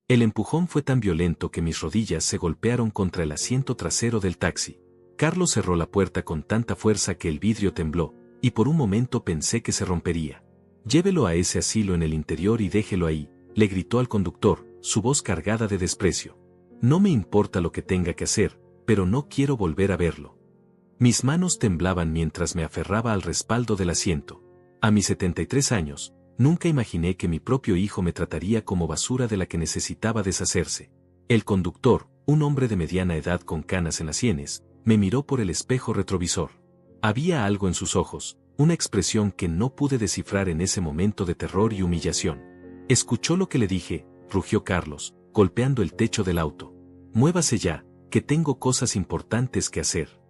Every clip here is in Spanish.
El empujón fue tan violento que mis rodillas se golpearon contra el asiento trasero del taxi. Carlos cerró la puerta con tanta fuerza que el vidrio tembló, y por un momento pensé que se rompería. «Llévelo a ese asilo en el interior y déjelo ahí», le gritó al conductor, su voz cargada de desprecio. «No me importa lo que tenga que hacer, pero no quiero volver a verlo». Mis manos temblaban mientras me aferraba al respaldo del asiento. A mis 73 años, nunca imaginé que mi propio hijo me trataría como basura de la que necesitaba deshacerse. El conductor, un hombre de mediana edad con canas en las sienes, me miró por el espejo retrovisor. Había algo en sus ojos, una expresión que no pude descifrar en ese momento de terror y humillación. «¿Escuchó lo que le dije?», rugió Carlos, golpeando el techo del auto. «Muévase ya, que tengo cosas importantes que hacer».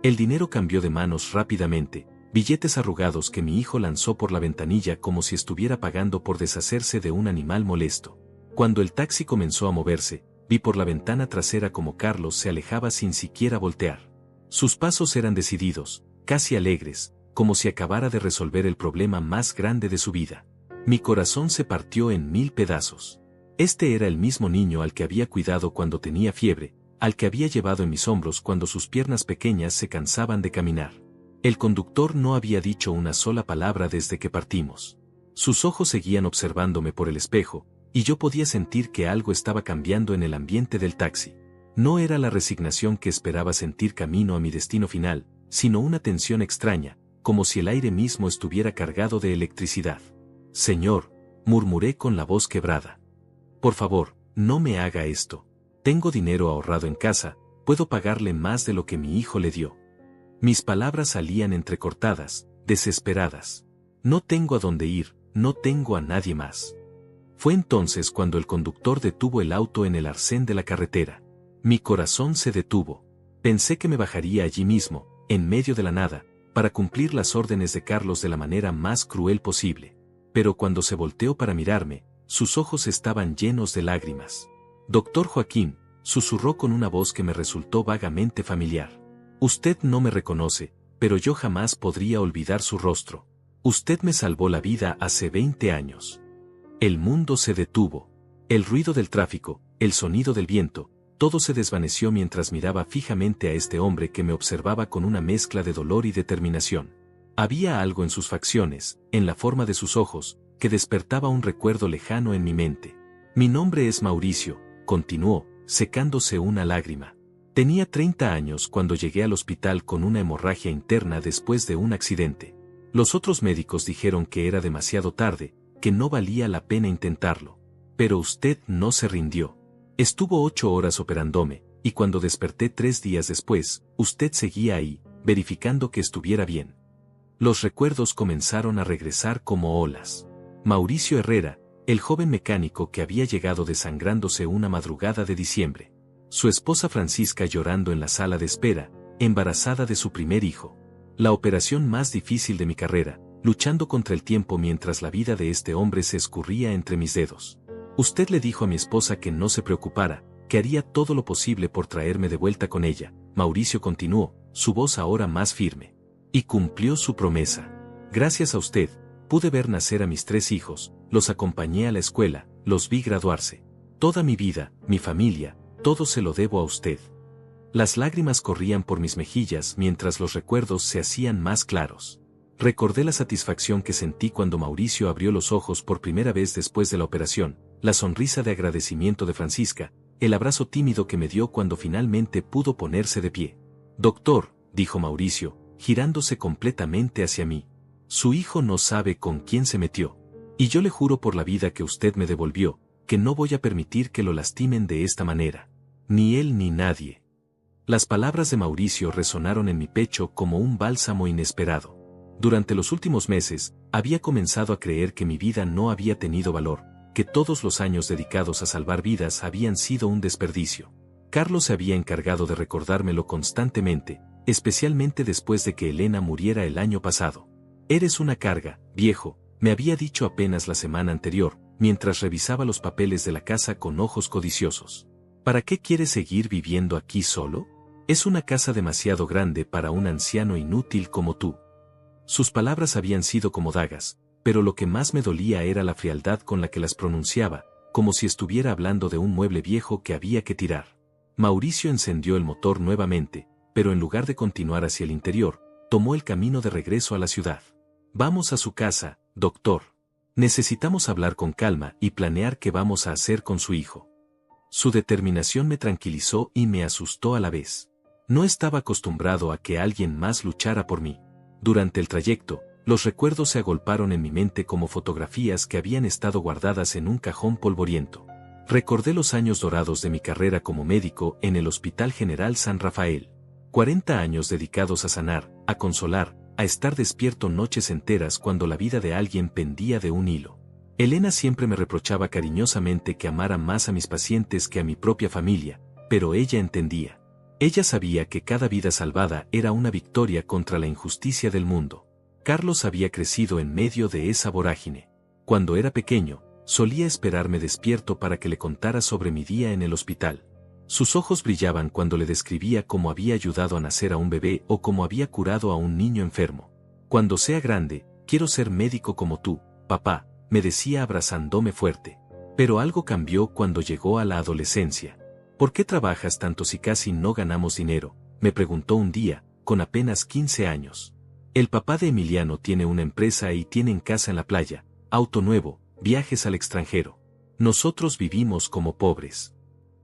El dinero cambió de manos rápidamente, billetes arrugados que mi hijo lanzó por la ventanilla como si estuviera pagando por deshacerse de un animal molesto. Cuando el taxi comenzó a moverse, vi por la ventana trasera como Carlos se alejaba sin siquiera voltear. Sus pasos eran decididos, casi alegres, como si acabara de resolver el problema más grande de su vida. Mi corazón se partió en 1000 pedazos. Este era el mismo niño al que había cuidado cuando tenía fiebre, al que había llevado en mis hombros cuando sus piernas pequeñas se cansaban de caminar. El conductor no había dicho una sola palabra desde que partimos. Sus ojos seguían observándome por el espejo, y yo podía sentir que algo estaba cambiando en el ambiente del taxi. No era la resignación que esperaba sentir camino a mi destino final, sino una tensión extraña, como si el aire mismo estuviera cargado de electricidad. «Señor», murmuré con la voz quebrada. «Por favor, no me haga esto. Tengo dinero ahorrado en casa, puedo pagarle más de lo que mi hijo le dio». Mis palabras salían entrecortadas, desesperadas. «No tengo a dónde ir, no tengo a nadie más». Fue entonces cuando el conductor detuvo el auto en el arcén de la carretera. Mi corazón se detuvo. Pensé que me bajaría allí mismo, en medio de la nada, para cumplir las órdenes de Carlos de la manera más cruel posible. Pero cuando se volteó para mirarme, sus ojos estaban llenos de lágrimas. «Doctor Joaquín», susurró con una voz que me resultó vagamente familiar. «Usted no me reconoce, pero yo jamás podría olvidar su rostro. Usted me salvó la vida hace 20 años». El mundo se detuvo. El ruido del tráfico, el sonido del viento, todo se desvaneció mientras miraba fijamente a este hombre que me observaba con una mezcla de dolor y determinación. Había algo en sus facciones, en la forma de sus ojos, que despertaba un recuerdo lejano en mi mente. «Mi nombre es Mauricio», continuó, secándose una lágrima. «Tenía 30 años cuando llegué al hospital con una hemorragia interna después de un accidente. Los otros médicos dijeron que era demasiado tarde, que no valía la pena intentarlo. Pero usted no se rindió. Estuvo 8 horas operándome, y cuando desperté 3 días después, usted seguía ahí, verificando que estuviera bien». Los recuerdos comenzaron a regresar como olas. Mauricio Herrera, el joven mecánico que había llegado desangrándose una madrugada de diciembre. Su esposa Francisca llorando en la sala de espera, embarazada de su primer hijo. La operación más difícil de mi carrera, luchando contra el tiempo mientras la vida de este hombre se escurría entre mis dedos. Usted le dijo a mi esposa que no se preocupara, que haría todo lo posible por traerme de vuelta con ella. Mauricio continuó, su voz ahora más firme. Y cumplió su promesa. Gracias a usted, pude ver nacer a mis 3 hijos, los acompañé a la escuela, los vi graduarse. Toda mi vida, mi familia, todo se lo debo a usted. Las lágrimas corrían por mis mejillas mientras los recuerdos se hacían más claros. Recordé la satisfacción que sentí cuando Mauricio abrió los ojos por primera vez después de la operación, la sonrisa de agradecimiento de Francisca, el abrazo tímido que me dio cuando finalmente pudo ponerse de pie. «Doctor», dijo Mauricio, girándose completamente hacia mí. «Su hijo no sabe con quién se metió. Y yo le juro por la vida que usted me devolvió, que no voy a permitir que lo lastimen de esta manera. Ni él ni nadie». Las palabras de Mauricio resonaron en mi pecho como un bálsamo inesperado. Durante los últimos meses, había comenzado a creer que mi vida no había tenido valor, que todos los años dedicados a salvar vidas habían sido un desperdicio. Carlos se había encargado de recordármelo constantemente, especialmente después de que Elena muriera el año pasado. «Eres una carga, viejo», me había dicho apenas la semana anterior, mientras revisaba los papeles de la casa con ojos codiciosos. «¿Para qué quieres seguir viviendo aquí solo? Es una casa demasiado grande para un anciano inútil como tú». Sus palabras habían sido como dagas, pero lo que más me dolía era la frialdad con la que las pronunciaba, como si estuviera hablando de un mueble viejo que había que tirar. Mauricio encendió el motor nuevamente, pero en lugar de continuar hacia el interior, tomó el camino de regreso a la ciudad. Vamos a su casa, doctor. Necesitamos hablar con calma y planear qué vamos a hacer con su hijo. Su determinación me tranquilizó y me asustó a la vez. No estaba acostumbrado a que alguien más luchara por mí. Durante el trayecto, los recuerdos se agolparon en mi mente como fotografías que habían estado guardadas en un cajón polvoriento. Recordé los años dorados de mi carrera como médico en el Hospital General San Rafael. 40 años dedicados a sanar, a consolar, a estar despierto noches enteras cuando la vida de alguien pendía de un hilo. Elena siempre me reprochaba cariñosamente que amara más a mis pacientes que a mi propia familia, pero ella entendía. Ella sabía que cada vida salvada era una victoria contra la injusticia del mundo. Carlos había crecido en medio de esa vorágine. Cuando era pequeño, solía esperarme despierto para que le contara sobre mi día en el hospital. Sus ojos brillaban cuando le describía cómo había ayudado a nacer a un bebé o cómo había curado a un niño enfermo. Cuando sea grande, quiero ser médico como tú, papá, me decía abrazándome fuerte. Pero algo cambió cuando llegó a la adolescencia. ¿Por qué trabajas tanto si casi no ganamos dinero?, me preguntó un día, con apenas 15 años. El papá de Emiliano tiene una empresa y tienen casa en la playa, auto nuevo, viajes al extranjero. Nosotros vivimos como pobres.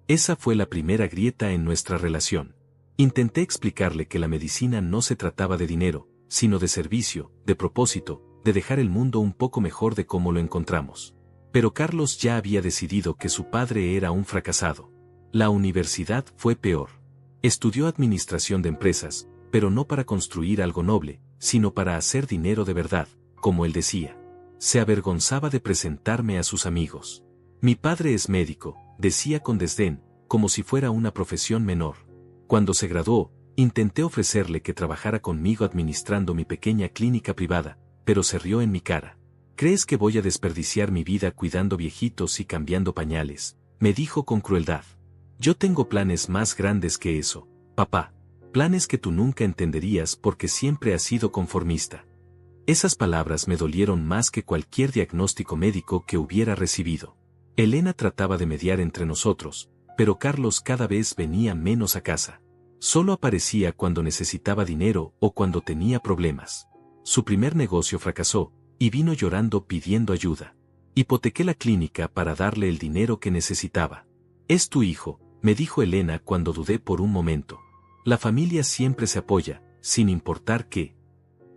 Esa fue la primera grieta en nuestra relación. Intenté explicarle que la medicina no se trataba de dinero, sino de servicio, de propósito, de dejar el mundo un poco mejor de cómo lo encontramos. Pero Carlos ya había decidido que su padre era un fracasado. La universidad fue peor. Estudió administración de empresas, pero no para construir algo noble, sino para hacer dinero de verdad, como él decía. Se avergonzaba de presentarme a sus amigos. Mi padre es médico, decía con desdén, como si fuera una profesión menor. Cuando se graduó, intenté ofrecerle que trabajara conmigo administrando mi pequeña clínica privada, pero se rió en mi cara. ¿Crees que voy a desperdiciar mi vida cuidando viejitos y cambiando pañales?, me dijo con crueldad. Yo tengo planes más grandes que eso, papá. Planes que tú nunca entenderías porque siempre has sido conformista. Esas palabras me dolieron más que cualquier diagnóstico médico que hubiera recibido. Elena trataba de mediar entre nosotros, pero Carlos cada vez venía menos a casa. Solo aparecía cuando necesitaba dinero o cuando tenía problemas. Su primer negocio fracasó, y vino llorando pidiendo ayuda. Hipotequé la clínica para darle el dinero que necesitaba. Es tu hijo, me dijo Elena cuando dudé por un momento. La familia siempre se apoya, sin importar qué.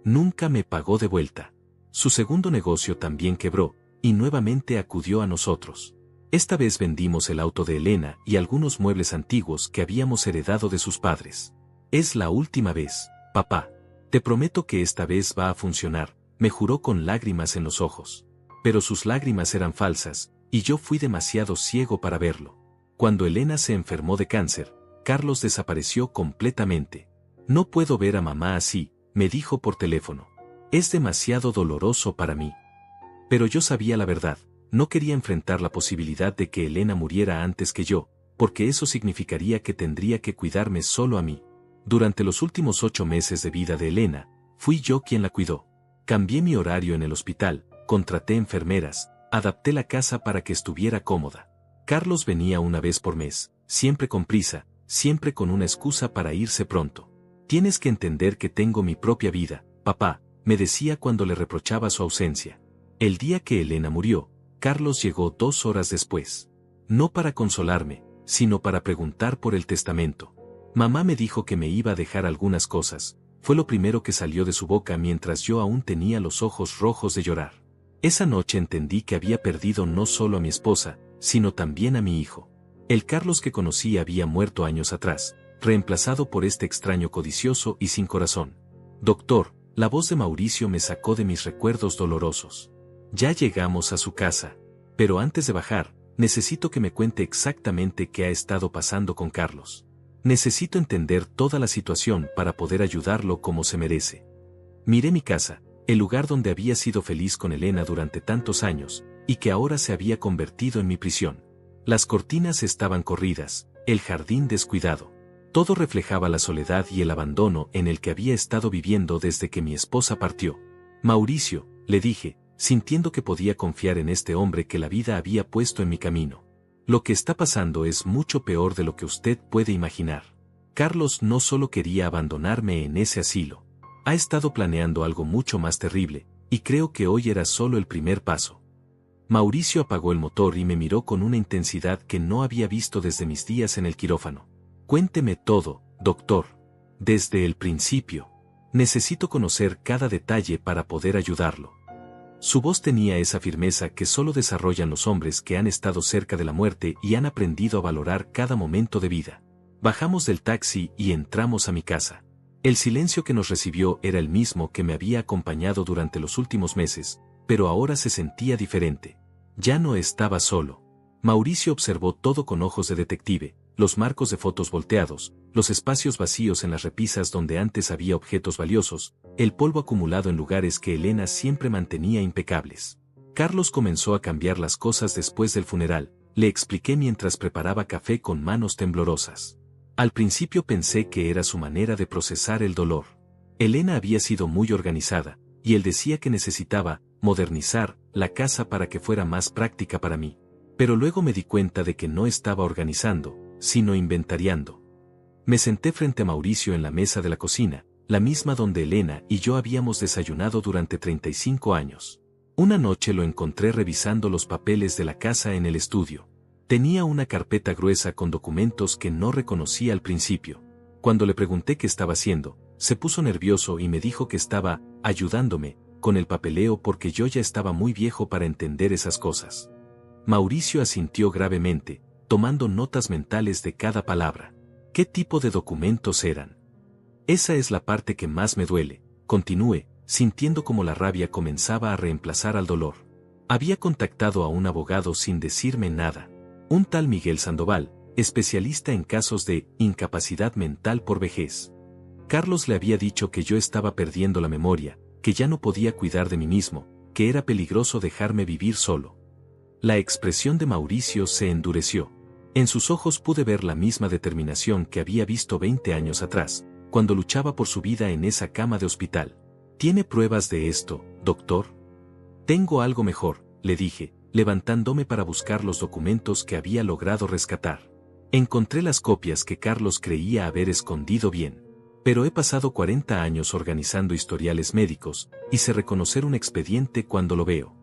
Nunca me pagó de vuelta. Su segundo negocio también quebró, y nuevamente acudió a nosotros. Esta vez vendimos el auto de Elena y algunos muebles antiguos que habíamos heredado de sus padres. Es la última vez, papá. Te prometo que esta vez va a funcionar, me juró con lágrimas en los ojos. Pero sus lágrimas eran falsas, y yo fui demasiado ciego para verlo. Cuando Elena se enfermó de cáncer, Carlos desapareció completamente. No puedo ver a mamá así, me dijo por teléfono. Es demasiado doloroso para mí. Pero yo sabía la verdad, no quería enfrentar la posibilidad de que Elena muriera antes que yo, porque eso significaría que tendría que cuidarme solo a mí. Durante los últimos 8 meses de vida de Elena, fui yo quien la cuidó. Cambié mi horario en el hospital, contraté enfermeras, adapté la casa para que estuviera cómoda. Carlos venía una vez por mes, siempre con prisa, siempre con una excusa para irse pronto. Tienes que entender que tengo mi propia vida, papá, me decía cuando le reprochaba su ausencia. El día que Elena murió, Carlos llegó 2 horas después. No para consolarme, sino para preguntar por el testamento. Mamá me dijo que me iba a dejar algunas cosas, fue lo primero que salió de su boca mientras yo aún tenía los ojos rojos de llorar. Esa noche entendí que había perdido no solo a mi esposa, sino también a mi hijo. El Carlos que conocí había muerto años atrás, reemplazado por este extraño codicioso y sin corazón. Doctor, la voz de Mauricio me sacó de mis recuerdos dolorosos. Ya llegamos a su casa. Pero antes de bajar, necesito que me cuente exactamente qué ha estado pasando con Carlos. Necesito entender toda la situación para poder ayudarlo como se merece. Miré mi casa, el lugar donde había sido feliz con Elena durante tantos años, y que ahora se había convertido en mi prisión. Las cortinas estaban corridas, el jardín descuidado. Todo reflejaba la soledad y el abandono en el que había estado viviendo desde que mi esposa partió. Mauricio, le dije, sintiendo que podía confiar en este hombre que la vida había puesto en mi camino. Lo que está pasando es mucho peor de lo que usted puede imaginar. Carlos no solo quería abandonarme en ese asilo. Ha estado planeando algo mucho más terrible, y creo que hoy era solo el primer paso. Mauricio apagó el motor y me miró con una intensidad que no había visto desde mis días en el quirófano. Cuénteme todo, doctor. Desde el principio. Necesito conocer cada detalle para poder ayudarlo. Su voz tenía esa firmeza que solo desarrollan los hombres que han estado cerca de la muerte y han aprendido a valorar cada momento de vida. Bajamos del taxi y entramos a mi casa. El silencio que nos recibió era el mismo que me había acompañado durante los últimos meses, pero ahora se sentía diferente. Ya no estaba solo. Mauricio observó todo con ojos de detective, los marcos de fotos volteados, los espacios vacíos en las repisas donde antes había objetos valiosos, el polvo acumulado en lugares que Elena siempre mantenía impecables. Carlos comenzó a cambiar las cosas después del funeral, le expliqué mientras preparaba café con manos temblorosas. Al principio pensé que era su manera de procesar el dolor. Elena había sido muy organizada, y él decía que necesitaba modernizar la casa para que fuera más práctica para mí. Pero luego me di cuenta de que no estaba organizando, sino inventariando. Me senté frente a Mauricio en la mesa de la cocina, la misma donde Elena y yo habíamos desayunado durante 35 años. Una noche lo encontré revisando los papeles de la casa en el estudio. Tenía una carpeta gruesa con documentos que no reconocía al principio. Cuando le pregunté qué estaba haciendo, se puso nervioso y me dijo que estaba ayudándome con el papeleo porque yo ya estaba muy viejo para entender esas cosas. Mauricio asintió gravemente, tomando notas mentales de cada palabra. ¿Qué tipo de documentos eran? Esa es la parte que más me duele, continué, sintiendo como la rabia comenzaba a reemplazar al dolor. Había contactado a un abogado sin decirme nada. Un tal Miguel Sandoval, especialista en casos de incapacidad mental por vejez. Carlos le había dicho que yo estaba perdiendo la memoria, que ya no podía cuidar de mí mismo, que era peligroso dejarme vivir solo. La expresión de Mauricio se endureció. En sus ojos pude ver la misma determinación que había visto 20 años atrás, cuando luchaba por su vida en esa cama de hospital. ¿Tiene pruebas de esto, doctor? Tengo algo mejor, le dije, levantándome para buscar los documentos que había logrado rescatar. Encontré las copias que Carlos creía haber escondido bien. Pero he pasado 40 años organizando historiales médicos, y sé reconocer un expediente cuando lo veo.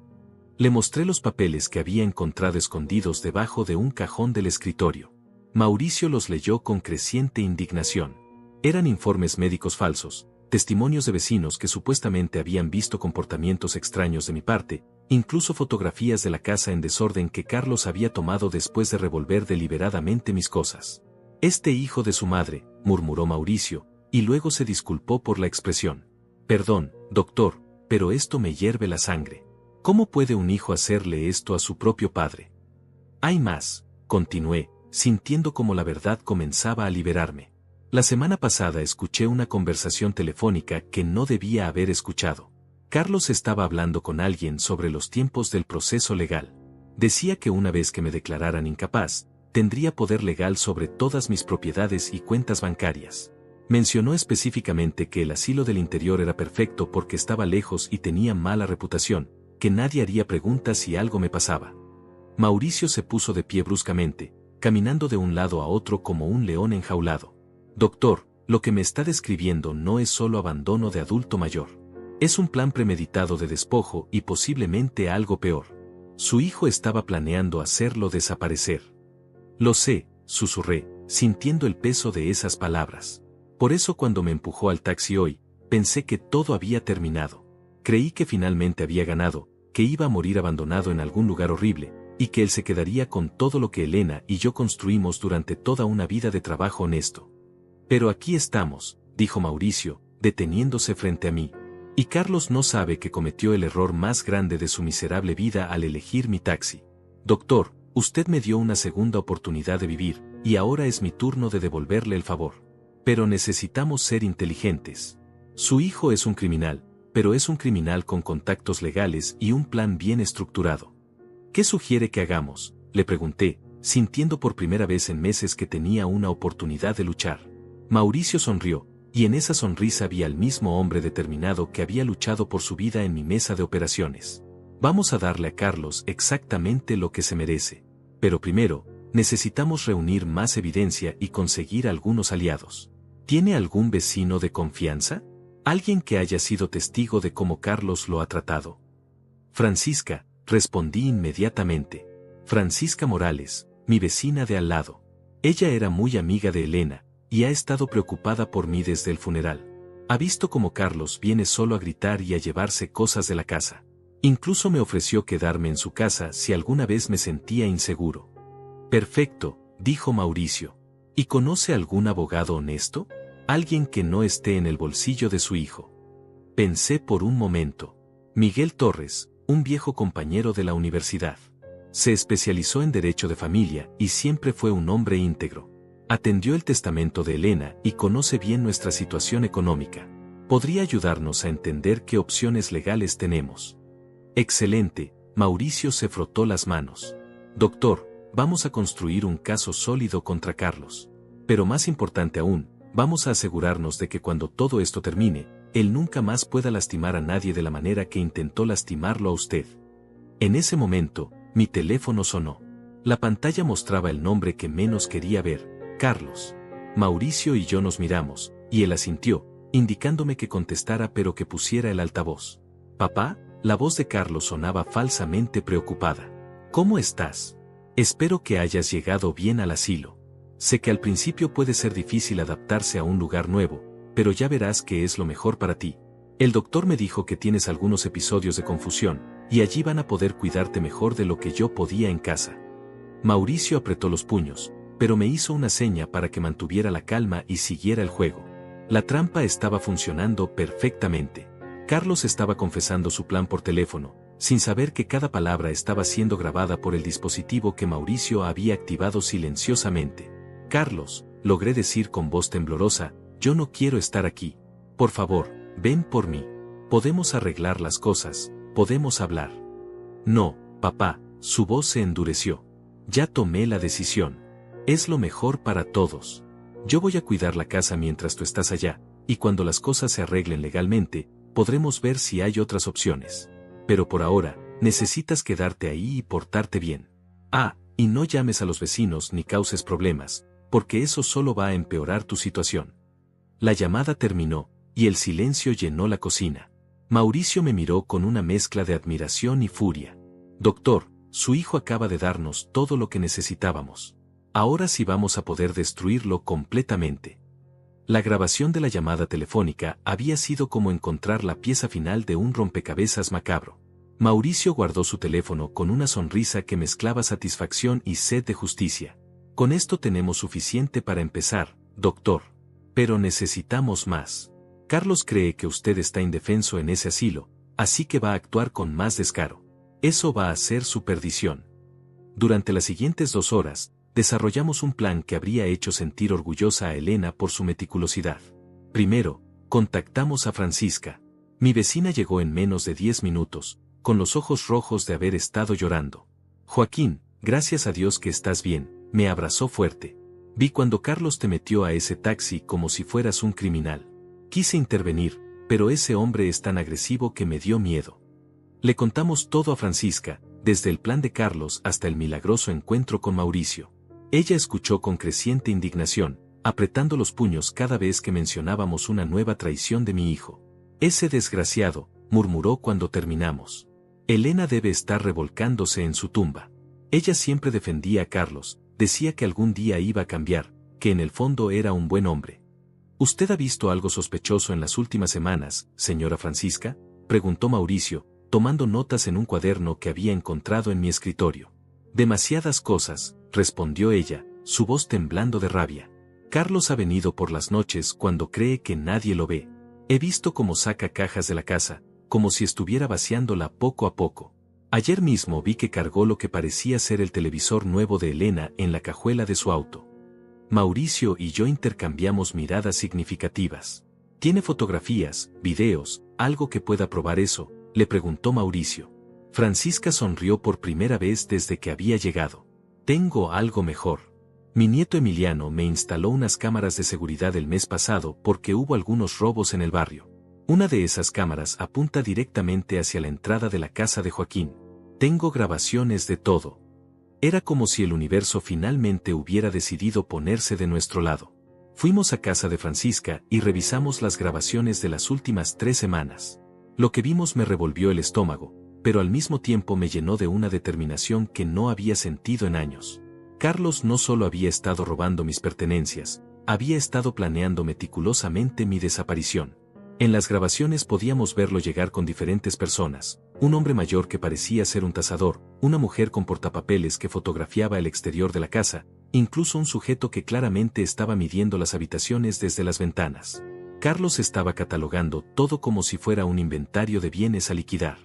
Le mostré los papeles que había encontrado escondidos debajo de un cajón del escritorio. Mauricio los leyó con creciente indignación. Eran informes médicos falsos, testimonios de vecinos que supuestamente habían visto comportamientos extraños de mi parte, incluso fotografías de la casa en desorden que Carlos había tomado después de revolver deliberadamente mis cosas. Este hijo de su madre, murmuró Mauricio, y luego se disculpó por la expresión. Perdón, doctor, pero esto me hierve la sangre. ¿Cómo puede un hijo hacerle esto a su propio padre? Hay más, continué, sintiendo como la verdad comenzaba a liberarme. La semana pasada escuché una conversación telefónica que no debía haber escuchado. Carlos estaba hablando con alguien sobre los tiempos del proceso legal. Decía que una vez que me declararan incapaz, tendría poder legal sobre todas mis propiedades y cuentas bancarias. Mencionó específicamente que el asilo del interior era perfecto porque estaba lejos y tenía mala reputación, que nadie haría preguntas si algo me pasaba. Mauricio se puso de pie bruscamente, caminando de un lado a otro como un león enjaulado. Doctor, lo que me está describiendo no es solo abandono de adulto mayor. Es un plan premeditado de despojo y posiblemente algo peor. Su hijo estaba planeando hacerlo desaparecer. Lo sé, susurré, sintiendo el peso de esas palabras. Por eso cuando me empujó al taxi hoy, pensé que todo había terminado. Creí que finalmente había ganado, que iba a morir abandonado en algún lugar horrible, y que él se quedaría con todo lo que Elena y yo construimos durante toda una vida de trabajo honesto. Pero aquí estamos, dijo Mauricio, deteniéndose frente a mí. Y Carlos no sabe que cometió el error más grande de su miserable vida al elegir mi taxi. Doctor, usted me dio una segunda oportunidad de vivir, y ahora es mi turno de devolverle el favor. Pero necesitamos ser inteligentes. Su hijo es un criminal, pero es un criminal con contactos legales y un plan bien estructurado. ¿Qué sugiere que hagamos?, le pregunté, sintiendo por primera vez en meses que tenía una oportunidad de luchar. Mauricio sonrió, y en esa sonrisa vi al mismo hombre determinado que había luchado por su vida en mi mesa de operaciones. Vamos a darle a Carlos exactamente lo que se merece. Pero primero, necesitamos reunir más evidencia y conseguir algunos aliados. ¿Tiene algún vecino de confianza? ¿Alguien que haya sido testigo de cómo Carlos lo ha tratado? Francisca, respondí inmediatamente. Francisca Morales, mi vecina de al lado. Ella era muy amiga de Elena, y ha estado preocupada por mí desde el funeral. Ha visto cómo Carlos viene solo a gritar y a llevarse cosas de la casa. Incluso me ofreció quedarme en su casa si alguna vez me sentía inseguro. Perfecto, dijo Mauricio. ¿Y conoce algún abogado honesto? Alguien que no esté en el bolsillo de su hijo. Pensé por un momento. Miguel Torres, un viejo compañero de la universidad. Se especializó en derecho de familia y siempre fue un hombre íntegro. Atendió el testamento de Elena y conoce bien nuestra situación económica. Podría ayudarnos a entender qué opciones legales tenemos. Excelente, Mauricio se frotó las manos. Doctor, vamos a construir un caso sólido contra Carlos. Pero más importante aún, vamos a asegurarnos de que cuando todo esto termine, él nunca más pueda lastimar a nadie de la manera que intentó lastimarlo a usted. En ese momento, mi teléfono sonó. La pantalla mostraba el nombre que menos quería ver, Carlos. Mauricio y yo nos miramos, y él asintió, indicándome que contestara pero que pusiera el altavoz. ¿Papá? La voz de Carlos sonaba falsamente preocupada. ¿Cómo estás? Espero que hayas llegado bien al asilo. Sé que al principio puede ser difícil adaptarse a un lugar nuevo, pero ya verás que es lo mejor para ti. El doctor me dijo que tienes algunos episodios de confusión, y allí van a poder cuidarte mejor de lo que yo podía en casa. Mauricio apretó los puños, pero me hizo una seña para que mantuviera la calma y siguiera el juego. La trampa estaba funcionando perfectamente. Carlos estaba confesando su plan por teléfono, sin saber que cada palabra estaba siendo grabada por el dispositivo que Mauricio había activado silenciosamente. Carlos, logré decir con voz temblorosa, yo no quiero estar aquí. Por favor, ven por mí. Podemos arreglar las cosas, podemos hablar. No, papá, su voz se endureció. Ya tomé la decisión. Es lo mejor para todos. Yo voy a cuidar la casa mientras tú estás allá, y cuando las cosas se arreglen legalmente, podremos ver si hay otras opciones. Pero por ahora, necesitas quedarte ahí y portarte bien. Ah, y no llames a los vecinos ni causes problemas, porque eso solo va a empeorar tu situación. La llamada terminó, y el silencio llenó la cocina. Mauricio me miró con una mezcla de admiración y furia. Doctor, su hijo acaba de darnos todo lo que necesitábamos. Ahora sí vamos a poder destruirlo completamente. La grabación de la llamada telefónica había sido como encontrar la pieza final de un rompecabezas macabro. Mauricio guardó su teléfono con una sonrisa que mezclaba satisfacción y sed de justicia. Con esto tenemos suficiente para empezar, doctor. Pero necesitamos más. Carlos cree que usted está indefenso en ese asilo, así que va a actuar con más descaro. Eso va a ser su perdición. Durante las siguientes 2 horas, desarrollamos un plan que habría hecho sentir orgullosa a Elena por su meticulosidad. Primero, contactamos a Francisca. Mi vecina llegó en menos de 10 minutos, con los ojos rojos de haber estado llorando. Joaquín, gracias a Dios que estás bien, me abrazó fuerte. Vi cuando Carlos te metió a ese taxi como si fueras un criminal. Quise intervenir, pero ese hombre es tan agresivo que me dio miedo. Le contamos todo a Francisca, desde el plan de Carlos hasta el milagroso encuentro con Mauricio. Ella escuchó con creciente indignación, apretando los puños cada vez que mencionábamos una nueva traición de mi hijo. Ese desgraciado, murmuró cuando terminamos. Elena debe estar revolcándose en su tumba. Ella siempre defendía a Carlos, decía que algún día iba a cambiar, que en el fondo era un buen hombre. ¿Usted ha visto algo sospechoso en las últimas semanas, señora Francisca?, preguntó Mauricio, tomando notas en un cuaderno que había encontrado en mi escritorio. Demasiadas cosas, respondió ella, su voz temblando de rabia. Carlos ha venido por las noches cuando cree que nadie lo ve. He visto cómo saca cajas de la casa, como si estuviera vaciándola poco a poco. Ayer mismo vi que cargó lo que parecía ser el televisor nuevo de Elena en la cajuela de su auto. Mauricio y yo intercambiamos miradas significativas. ¿Tiene fotografías, videos, algo que pueda probar eso?, le preguntó Mauricio. Francisca sonrió por primera vez desde que había llegado. Tengo algo mejor. Mi nieto Emiliano me instaló unas cámaras de seguridad el mes pasado porque hubo algunos robos en el barrio. Una de esas cámaras apunta directamente hacia la entrada de la casa de Joaquín. Tengo grabaciones de todo. Era como si el universo finalmente hubiera decidido ponerse de nuestro lado. Fuimos a casa de Francisca y revisamos las grabaciones de las últimas 3 semanas. Lo que vimos me revolvió el estómago, pero al mismo tiempo me llenó de una determinación que no había sentido en años. Carlos no solo había estado robando mis pertenencias, había estado planeando meticulosamente mi desaparición. En las grabaciones podíamos verlo llegar con diferentes personas, un hombre mayor que parecía ser un tasador, una mujer con portapapeles que fotografiaba el exterior de la casa, incluso un sujeto que claramente estaba midiendo las habitaciones desde las ventanas. Carlos estaba catalogando todo como si fuera un inventario de bienes a liquidar.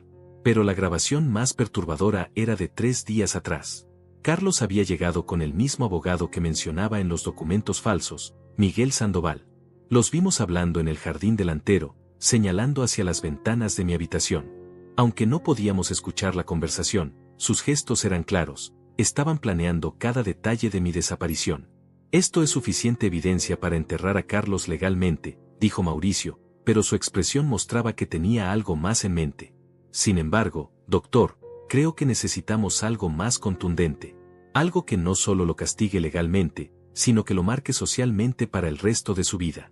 Pero la grabación más perturbadora era de 3 días atrás. Carlos había llegado con el mismo abogado que mencionaba en los documentos falsos, Miguel Sandoval. Los vimos hablando en el jardín delantero, señalando hacia las ventanas de mi habitación. Aunque no podíamos escuchar la conversación, sus gestos eran claros, estaban planeando cada detalle de mi desaparición. Esto es suficiente evidencia para enterrar a Carlos legalmente, dijo Mauricio, pero su expresión mostraba que tenía algo más en mente. Sin embargo, doctor, creo que necesitamos algo más contundente. Algo que no solo lo castigue legalmente, sino que lo marque socialmente para el resto de su vida.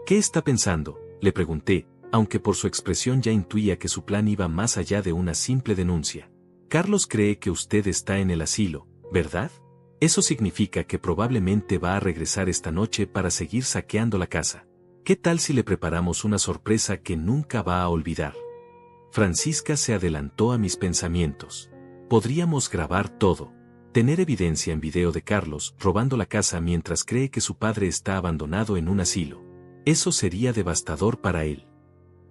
¿Qué está pensando?, le pregunté, aunque por su expresión ya intuía que su plan iba más allá de una simple denuncia. Carlos cree que usted está en el asilo, ¿verdad? Eso significa que probablemente va a regresar esta noche para seguir saqueando la casa. ¿Qué tal si le preparamos una sorpresa que nunca va a olvidar? Francisca se adelantó a mis pensamientos. Podríamos grabar todo. Tener evidencia en video de Carlos robando la casa mientras cree que su padre está abandonado en un asilo. Eso sería devastador para él.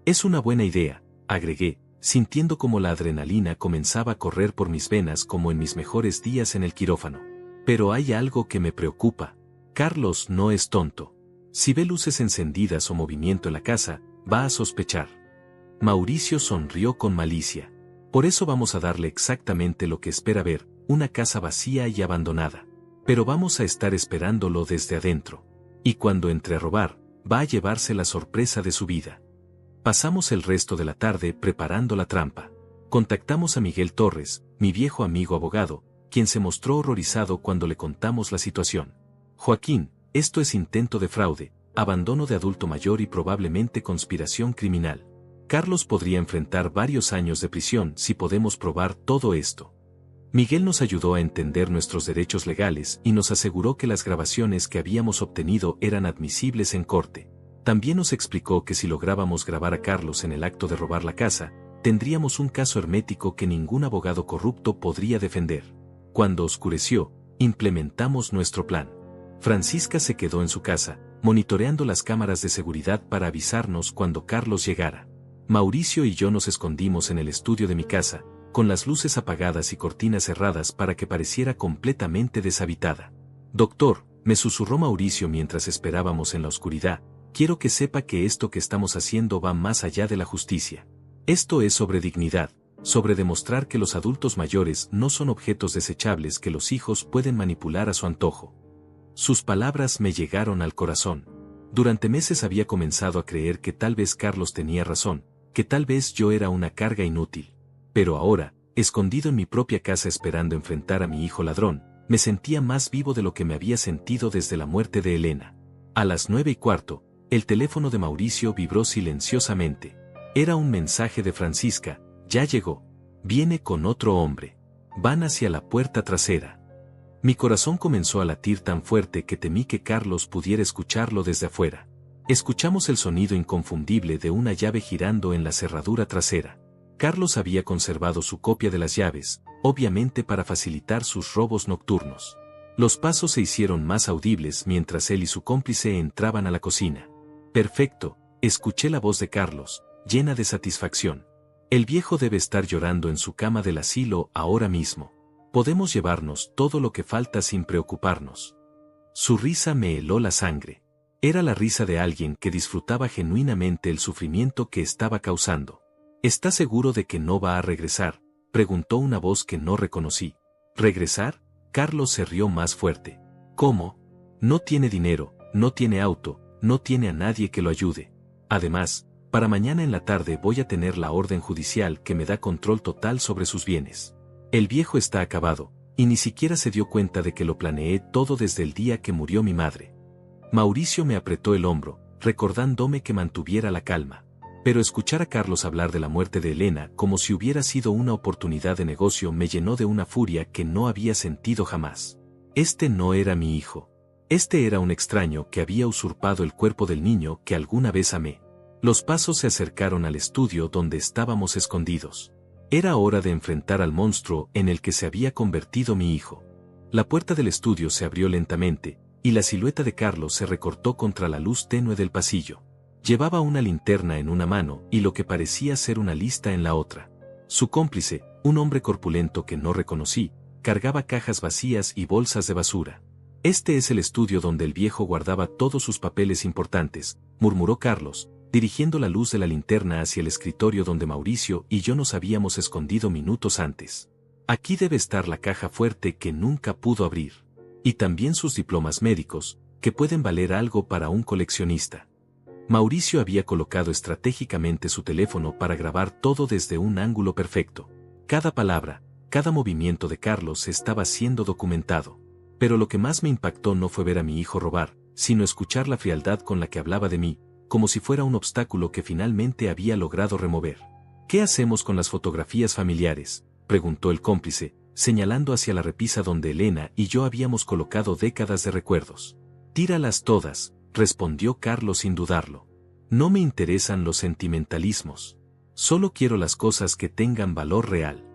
Es una buena idea, agregué, sintiendo como la adrenalina comenzaba a correr por mis venas como en mis mejores días en el quirófano. Pero hay algo que me preocupa. Carlos no es tonto. Si ve luces encendidas o movimiento en la casa, va a sospechar. Mauricio sonrió con malicia. Por eso vamos a darle exactamente lo que espera ver, una casa vacía y abandonada. Pero vamos a estar esperándolo desde adentro. Y cuando entre a robar, va a llevarse la sorpresa de su vida. Pasamos el resto de la tarde preparando la trampa. Contactamos a Miguel Torres, mi viejo amigo abogado, quien se mostró horrorizado cuando le contamos la situación. Joaquín, esto es intento de fraude, abandono de adulto mayor y probablemente conspiración criminal. Carlos podría enfrentar varios años de prisión si podemos probar todo esto. Miguel nos ayudó a entender nuestros derechos legales y nos aseguró que las grabaciones que habíamos obtenido eran admisibles en corte. También nos explicó que si lográbamos grabar a Carlos en el acto de robar la casa, tendríamos un caso hermético que ningún abogado corrupto podría defender. Cuando oscureció, implementamos nuestro plan. Francisca se quedó en su casa, monitoreando las cámaras de seguridad para avisarnos cuando Carlos llegara. Mauricio y yo nos escondimos en el estudio de mi casa, con las luces apagadas y cortinas cerradas para que pareciera completamente deshabitada. Doctor, me susurró Mauricio mientras esperábamos en la oscuridad, quiero que sepa que esto que estamos haciendo va más allá de la justicia. Esto es sobre dignidad, sobre demostrar que los adultos mayores no son objetos desechables que los hijos pueden manipular a su antojo. Sus palabras me llegaron al corazón. Durante meses había comenzado a creer que tal vez Carlos tenía razón, que tal vez yo era una carga inútil. Pero ahora, escondido en mi propia casa esperando enfrentar a mi hijo ladrón, me sentía más vivo de lo que me había sentido desde la muerte de Elena. A las 9:15, el teléfono de Mauricio vibró silenciosamente. Era un mensaje de Francisca, ya llegó. Viene con otro hombre. Van hacia la puerta trasera. Mi corazón comenzó a latir tan fuerte que temí que Carlos pudiera escucharlo desde afuera. Escuchamos el sonido inconfundible de una llave girando en la cerradura trasera. Carlos había conservado su copia de las llaves, obviamente para facilitar sus robos nocturnos. Los pasos se hicieron más audibles mientras él y su cómplice entraban a la cocina. Perfecto, escuché la voz de Carlos, llena de satisfacción. El viejo debe estar llorando en su cama del asilo ahora mismo. Podemos llevarnos todo lo que falta sin preocuparnos. Su risa me heló la sangre. Era la risa de alguien que disfrutaba genuinamente el sufrimiento que estaba causando. ¿Está seguro de que no va a regresar?, preguntó una voz que no reconocí. ¿Regresar? Carlos se rió más fuerte. ¿Cómo? No tiene dinero, no tiene auto, no tiene a nadie que lo ayude. Además, para mañana en la tarde voy a tener la orden judicial que me da control total sobre sus bienes. El viejo está acabado, y ni siquiera se dio cuenta de que lo planeé todo desde el día que murió mi madre. Mauricio me apretó el hombro, recordándome que mantuviera la calma. Pero escuchar a Carlos hablar de la muerte de Elena como si hubiera sido una oportunidad de negocio me llenó de una furia que no había sentido jamás. Este no era mi hijo. Este era un extraño que había usurpado el cuerpo del niño que alguna vez amé. Los pasos se acercaron al estudio donde estábamos escondidos. Era hora de enfrentar al monstruo en el que se había convertido mi hijo. La puerta del estudio se abrió lentamente, y la silueta de Carlos se recortó contra la luz tenue del pasillo. Llevaba una linterna en una mano y lo que parecía ser una lista en la otra. Su cómplice, un hombre corpulento que no reconocí, cargaba cajas vacías y bolsas de basura. Este es el estudio donde el viejo guardaba todos sus papeles importantes, murmuró Carlos, dirigiendo la luz de la linterna hacia el escritorio donde Mauricio y yo nos habíamos escondido minutos antes. Aquí debe estar la caja fuerte que nunca pudo abrir. Y también sus diplomas médicos, que pueden valer algo para un coleccionista. Mauricio había colocado estratégicamente su teléfono para grabar todo desde un ángulo perfecto. Cada palabra, cada movimiento de Carlos estaba siendo documentado. Pero lo que más me impactó no fue ver a mi hijo robar, sino escuchar la frialdad con la que hablaba de mí, como si fuera un obstáculo que finalmente había logrado remover. ¿Qué hacemos con las fotografías familiares?, preguntó el cómplice, señalando hacia la repisa donde Elena y yo habíamos colocado décadas de recuerdos. Tíralas todas, respondió Carlos sin dudarlo. No me interesan los sentimentalismos. Solo quiero las cosas que tengan valor real.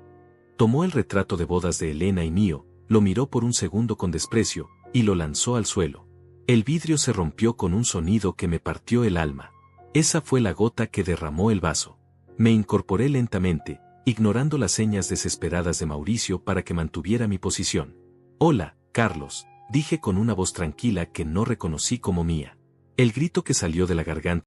Tomó el retrato de bodas de Elena y mío, lo miró por un segundo con desprecio, y lo lanzó al suelo. El vidrio se rompió con un sonido que me partió el alma. Esa fue la gota que derramó el vaso. Me incorporé lentamente, ignorando las señas desesperadas de Mauricio para que mantuviera mi posición. «Hola, Carlos», dije con una voz tranquila que no reconocí como mía. El grito que salió de la garganta